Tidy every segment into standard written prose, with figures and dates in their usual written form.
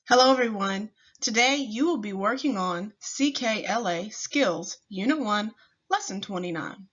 Hello everyone. Today you will be working on CKLA Skills, Unit 1, Lesson 29.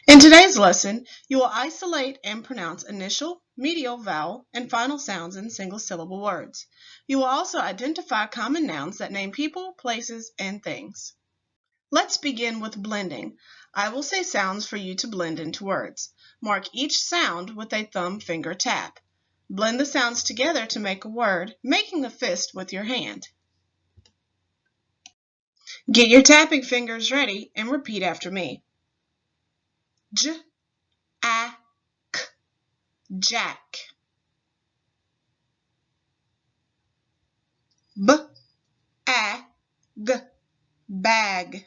In today's lesson, you will isolate and pronounce initial, medial, vowel, and final sounds in single-syllable words. You will also identify common nouns that name people, places, and things. Let's begin with blending. I will say sounds for you to blend into words. Mark each sound with a thumb finger tap. Blend the sounds together to make a word, making a fist with your hand. Get your tapping fingers ready and repeat after me. J, A, K, jack. B, A, G, bag.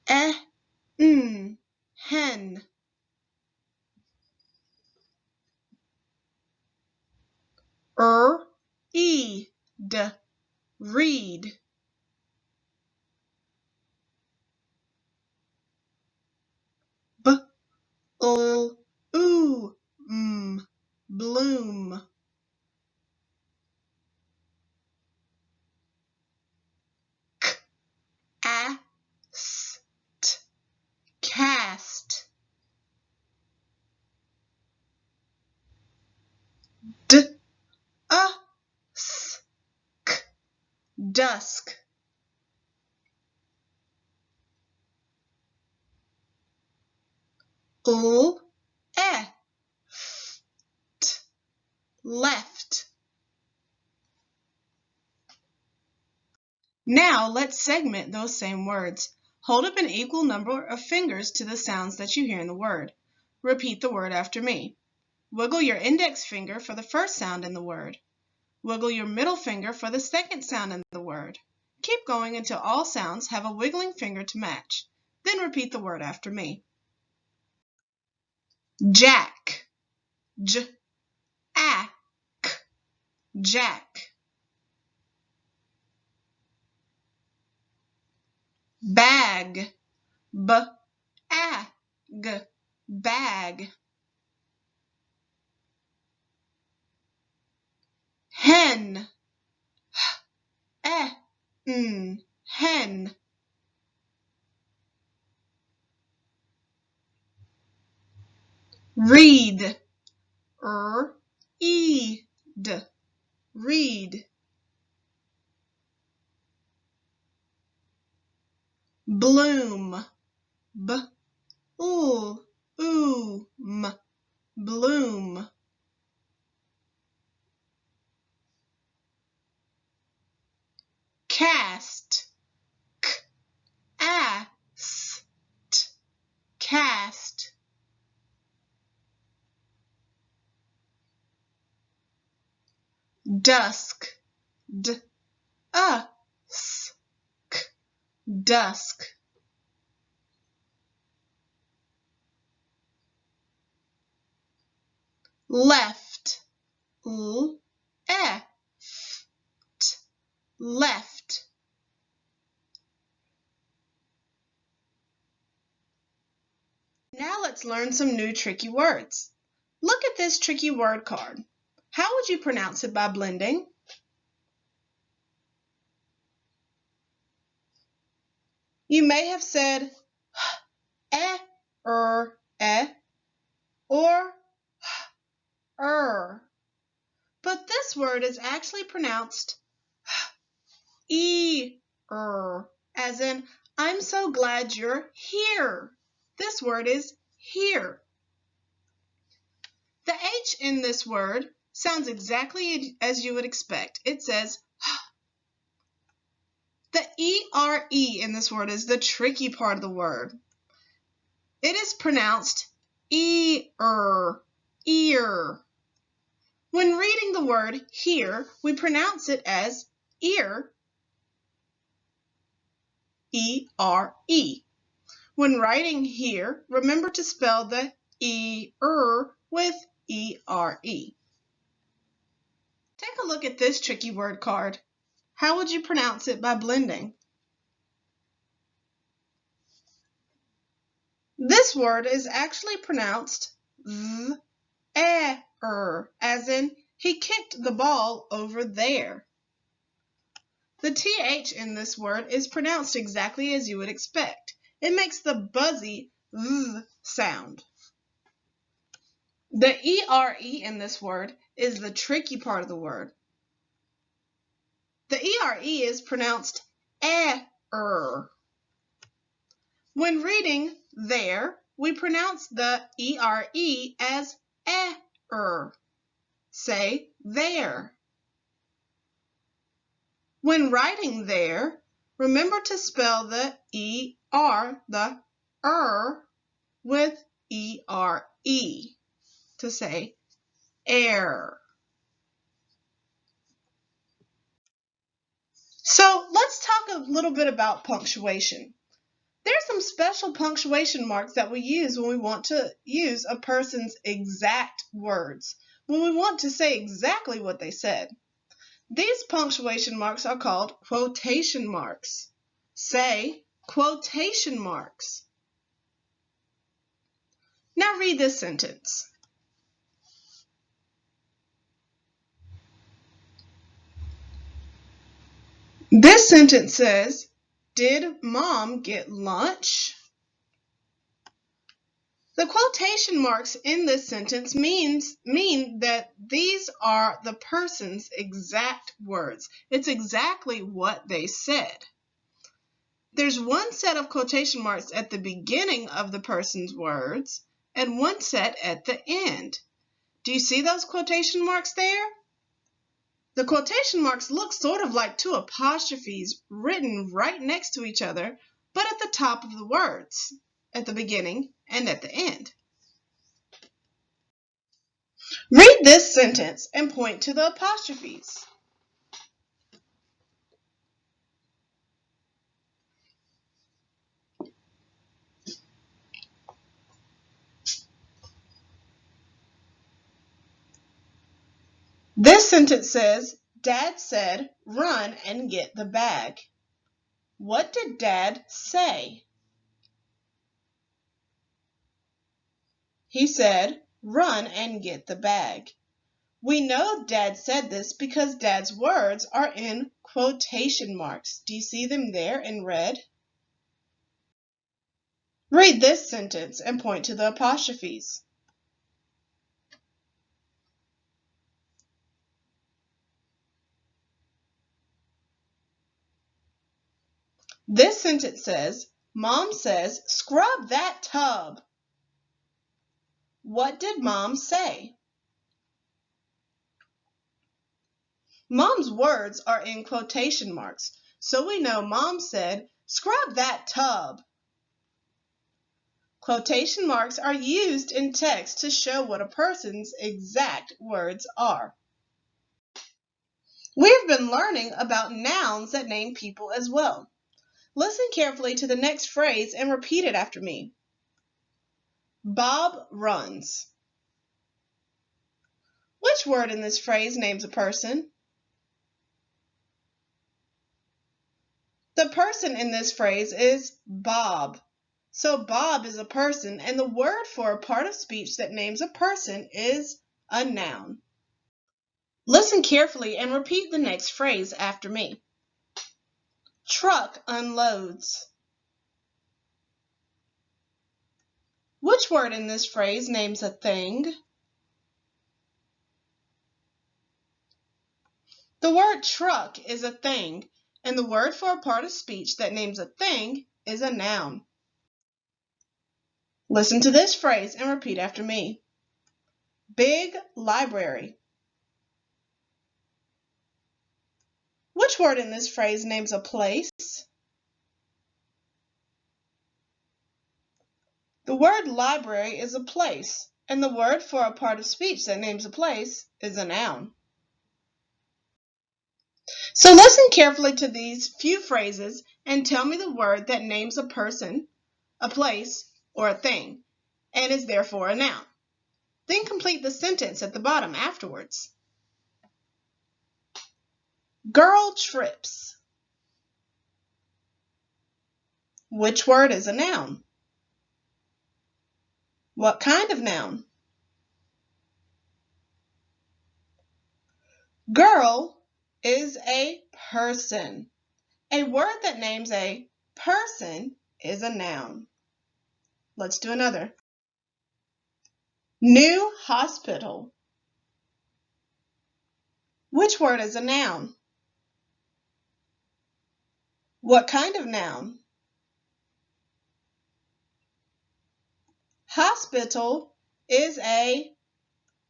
H, E, N, hen. E, D, read. B, L, oo, bloom. K, A, S, T, cast. D, A, S, K, dusk. L, E, F, T, left. Now let's segment those same words. Hold up an equal number of fingers to the sounds that you hear in the word. Repeat the word after me. Wiggle your index finger for the first sound in the word. Wiggle your middle finger for the second sound in the word. Keep going until all sounds have a wiggling finger to match. Then repeat the word after me. Jack. J, A, K, jack. Bag. B, A, G, bag. Hen. H, E, N, hen. Read. E, D, read. Bloom. B, L, oo, m, bloom. Cast. K, A, S, T, cast. Dusk. D, A, S, K, dusk. Left. L, E, F, T, left. Now let's learn some new tricky words. Look at this tricky word card. How would you pronounce it by blending? You may have said eh, eh, or but this word is actually pronounced as in, I'm so glad you're here. This word is here. The H in this word sounds exactly as you would expect. It says the ERE in this word is the tricky part of the word. It is pronounced ear. When reading the word here, we pronounce it as ear, E-R-E. When writing here, remember to spell the with E-R-E. Take a look at this tricky word card. How would you pronounce it by blending? This word is actually pronounced as in he kicked the ball over there. The TH in this word is pronounced exactly as you would expect. It makes the buzzy Z sound. The ERE in this word is the tricky part of the word. The ERE is pronounced er. When reading there, we pronounce the ERE as er. Say there. When writing there, remember to spell the the with ERE to say air. So let's talk a little bit about punctuation. There's some special punctuation marks that we use when we want to use a person's exact words, when we want to say exactly what they said. These punctuation marks are called quotation marks. Say quotation marks. Now read this sentence. This sentence says, "Did Mom get lunch?" The quotation marks in this sentence mean that these are the person's exact words. It's exactly what they said. There's one set of quotation marks at the beginning of the person's words and one set at the end. Do you see those quotation marks there? The quotation marks look sort of like two apostrophes written right next to each other, but at the top of the words, at the beginning and at the end. Read this sentence and point to the apostrophes. This sentence says, "Dad said, run and get the bag." What did Dad say? He said, "Run and get the bag." We know Dad said this because Dad's words are in quotation marks. Do you see them there in red? Read this sentence and point to the apostrophes. This sentence says, "Mom says, scrub that tub." What did Mom say? Mom's words are in quotation marks, so we know Mom said, "Scrub that tub." Quotation marks are used in text to show what a person's exact words are. We have been learning about nouns that name people as well. Listen carefully to the next phrase and repeat it after me. Bob runs. Which word in this phrase names a person? The person in this phrase is Bob. So Bob is a person, and the word for a part of speech that names a person is a noun. Listen carefully and repeat the next phrase after me. Truck unloads. Which word in this phrase names a thing? The word truck is a thing, and the word for a part of speech that names a thing is a noun. Listen to this phrase and repeat after me. Big library. Which word in this phrase names a place? The word library is a place, and the word for a part of speech that names a place is a noun. So listen carefully to these few phrases and tell me the word that names a person, a place, or a thing, and is therefore a noun. Then complete the sentence at the bottom afterwards. Girl trips. Which word is a noun? What kind of noun? Girl is a person. A word that names a person is a noun. Let's do another. New hospital. Which word is a noun? What kind of noun? Hospital is a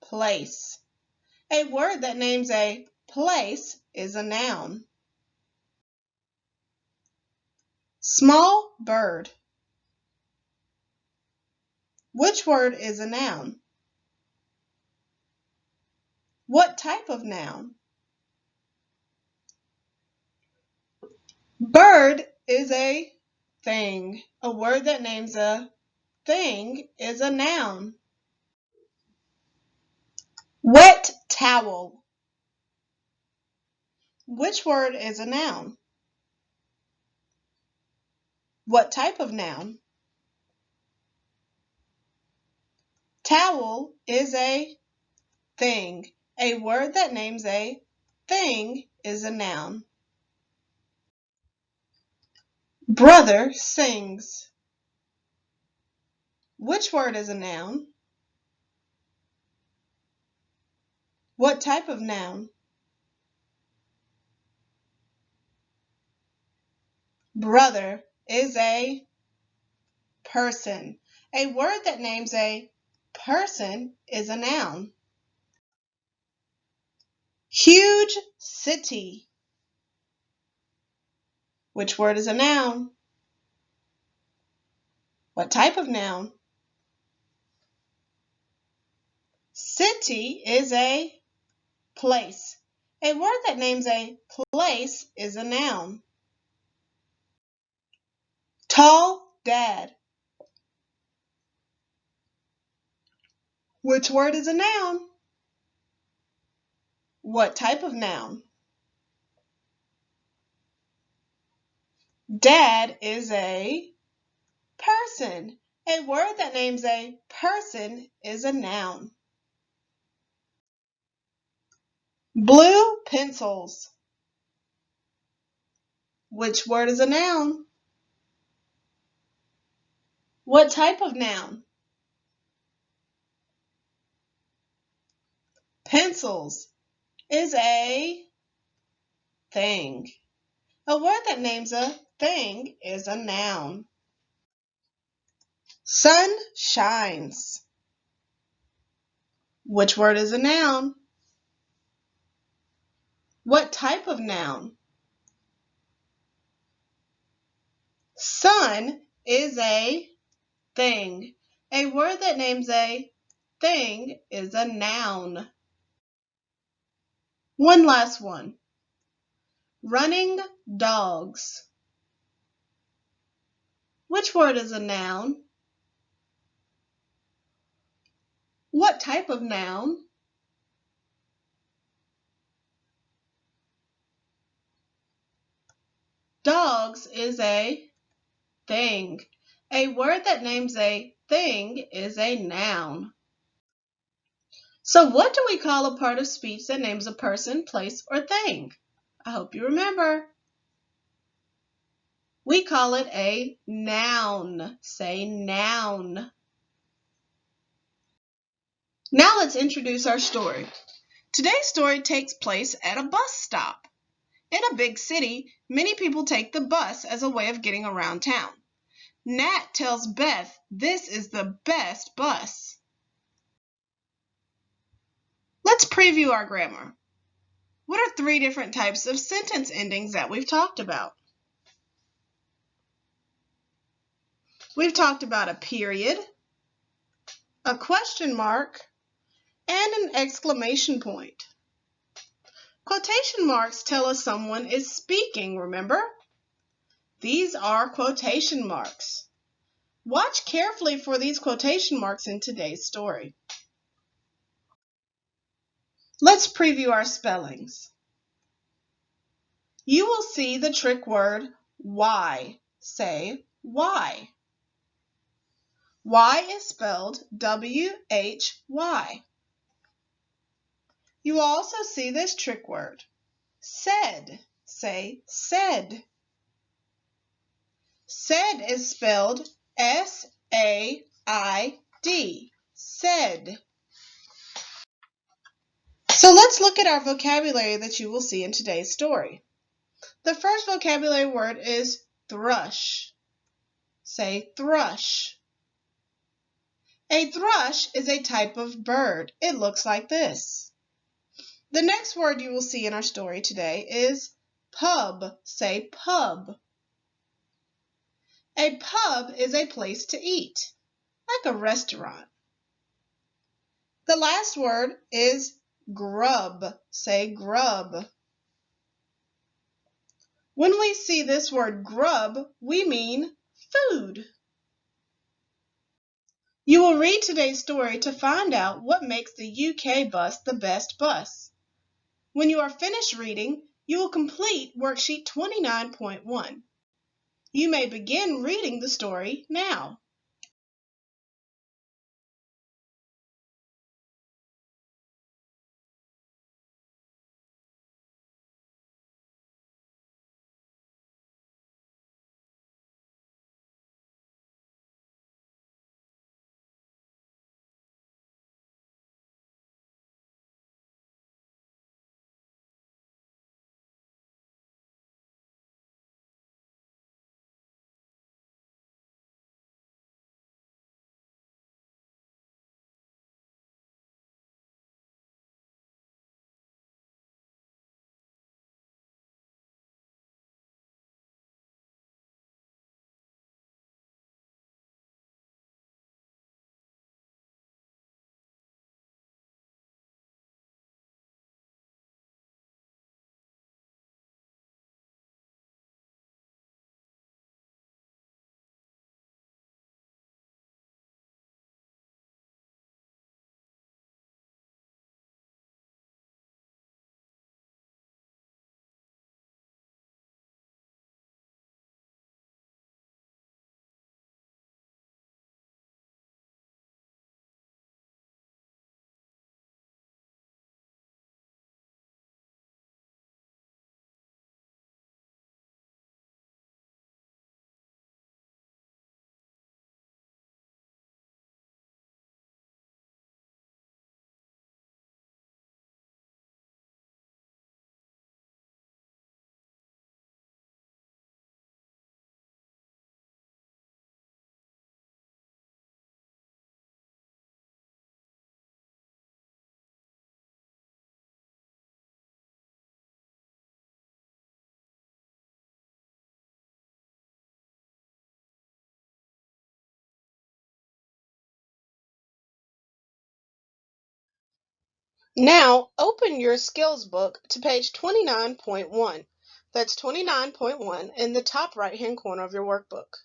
place. A word that names a place is a noun. Small bird. Which word is a noun? What type of noun? Bird is a thing. A word that names a thing is a noun. Wet towel. Which word is a noun? What type of noun? Towel is a thing. A word that names a thing is a noun. Brother sings. Which word is a noun? What type of noun? Brother is a person. A word that names a person is a noun. Huge city. Which word is a noun? What type of noun? City is a place. A word that names a place is a noun. Tall dad. Which word is a noun? What type of noun? Dad is a person. A word that names a person is a noun. Blue pencils. Which word is a noun? What type of noun? Pencils is a thing. A word that names a thing is a noun. Sun shines. Which word is a noun? What type of noun? Sun is a thing. A word that names a thing is a noun. One last one. Running dogs. Which word is a noun? What type of noun? Dogs is a thing. A word that names a thing is a noun. So what do we call a part of speech that names a person, place, or thing? I hope you remember. We call it a noun. Say noun. Now let's introduce our story. Today's story takes place at a bus stop. In a big city, many people take the bus as a way of getting around town. Nat tells Beth this is the best bus. Let's preview our grammar. What are 3 different types of sentence endings that we've talked about? We've talked about a period, a question mark, and an exclamation point. Quotation marks tell us someone is speaking, remember? These are quotation marks. Watch carefully for these quotation marks in today's story. Let's preview our spellings. You will see the trick word why. Say why. Y is spelled W-H-Y. You will also see this trick word, said. Say said. Said is spelled S-A-I-D, said. So let's look at our vocabulary that you will see in today's story. The first vocabulary word is thrush. Say thrush. A thrush is a type of bird. It looks like this. The next word you will see in our story today is pub. Say pub. A pub is a place to eat, like a restaurant. The last word is grub. Say grub. When we see this word grub, we mean food. You will read today's story to find out what makes the UK bus the best bus. When you are finished reading, you will complete worksheet 29.1. You may begin reading the story now. Now, open your skills book to page 29.1. That's 29.1 in the top right-hand corner of your workbook.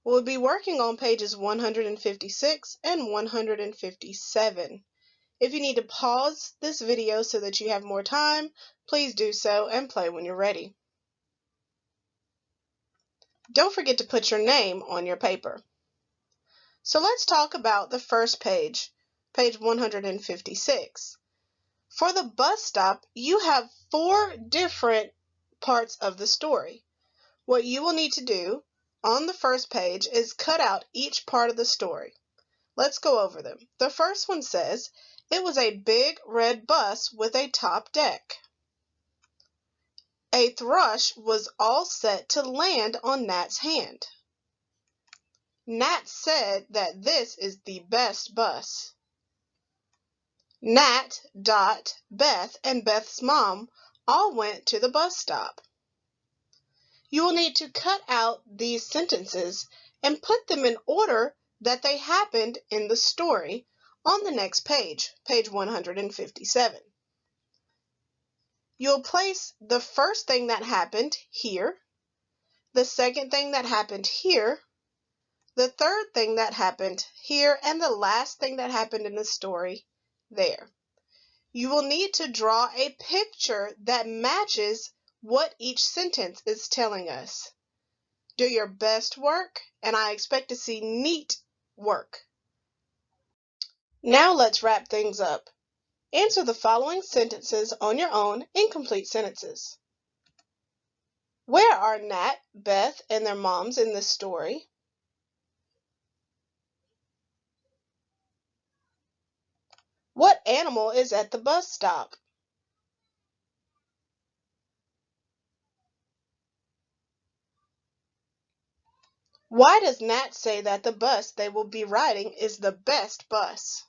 We'll be working on pages 156 and 157. If you need to pause this video so that you have more time, please do so and play when you're ready. Don't forget to put your name on your paper. So let's talk about the first page, page 156. For the bus stop, you have 4 different parts of the story. What you will need to do on the first page is cut out each part of the story. Let's go over them. The first one says, it was a big red bus with a top deck. A thrush was all set to land on Nat's hand. Nat said that this is the best bus. Nat, Dot, Beth, and Beth's mom all went to the bus stop. You will need to cut out these sentences and put them in order that they happened in the story on the next page, page 157. You'll place the first thing that happened here, the second thing that happened here, the third thing that happened here, and the last thing that happened in the story there. You will need to draw a picture that matches what each sentence is telling us. Do your best work, and I expect to see neat work. Now let's wrap things up. Answer the following sentences on your own in complete sentences. Where are Nat, Beth, and their moms in this story? What animal is at the bus stop? Why does Nat say that the bus they will be riding is the best bus?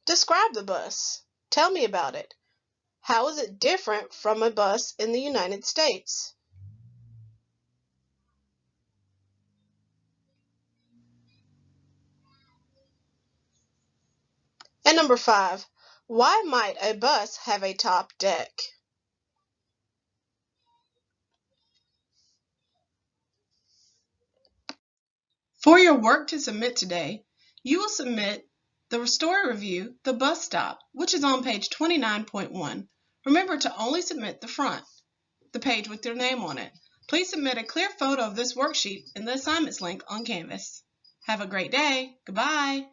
Describe the bus. Tell me about it. How is it different from a bus in the United States? And number 5, why might a bus have a top deck? For your work to submit today, you will submit the story review, The Bus Stop, which is on page 29.1. Remember to only submit the front, the page with your name on it. Please submit a clear photo of this worksheet in the assignments link on Canvas. Have a great day. Goodbye.